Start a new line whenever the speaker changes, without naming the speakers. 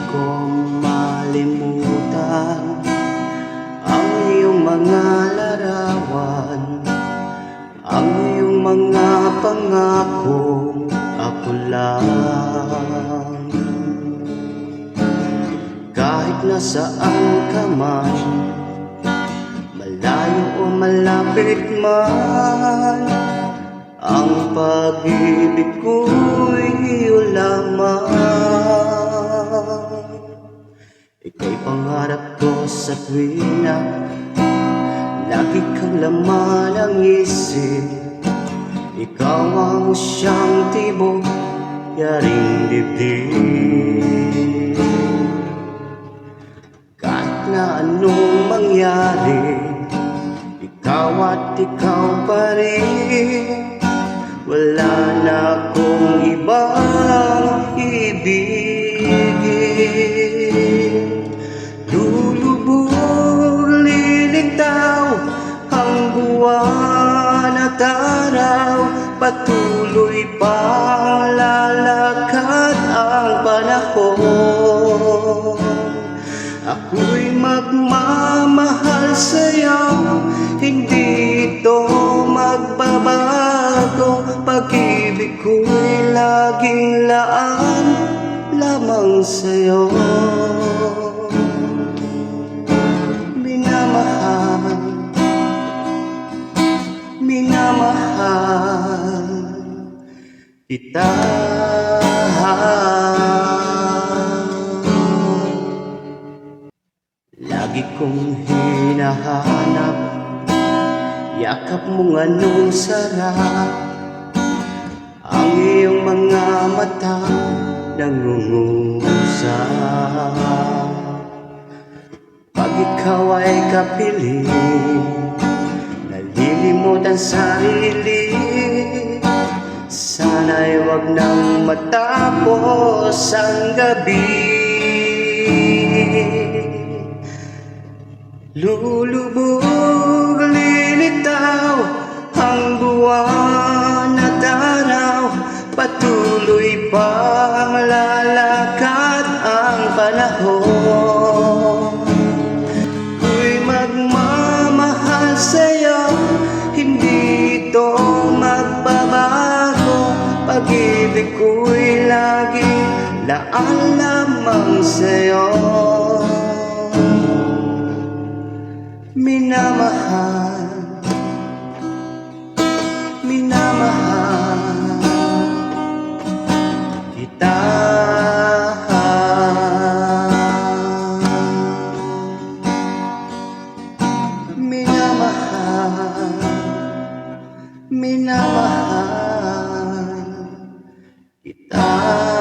ko malimutan ang iyong mga larawan, ang iyong mga pangakong ako lang. Kahit nasaan ka man, malayo o malapit man, ang pag-ibig ko'y iyo lamang. Ika'y pangarap ko sa tuwing na lagi kang laman ng isip. Ikaw ang siyang tibok, yaring dibdib. Kahit na anong mangyari, ikaw at ikaw pa rin. Wala na akong ibang ibigin. Lulubog, lilitaw ang buwan at araw, patuloy pang lalakad ang panahon. Ako'y magmamahal sa'yo, hindi ito magbabago. Pag-ibig ko'y laging laan lamang sa'yo. Minamahal, minamahal kita. Lagi kong hinahanap yakap mong anong sarap, ang iyong mga mata nangungusap. Pag ikaw ay kapiling, nalilimot ang sarili. Sana'y wag nang matapos ang gabi. Lulubog, lilitaw ang buwan at araw, patuloy pang lalakad ang panahon. Ko'y magmamahal sa'yo, hindi ito magbabago. Pag-ibig ko'y laging laan lamang sa'yo. Minamahal, minamahal kita. Minamahal, minamahal kita.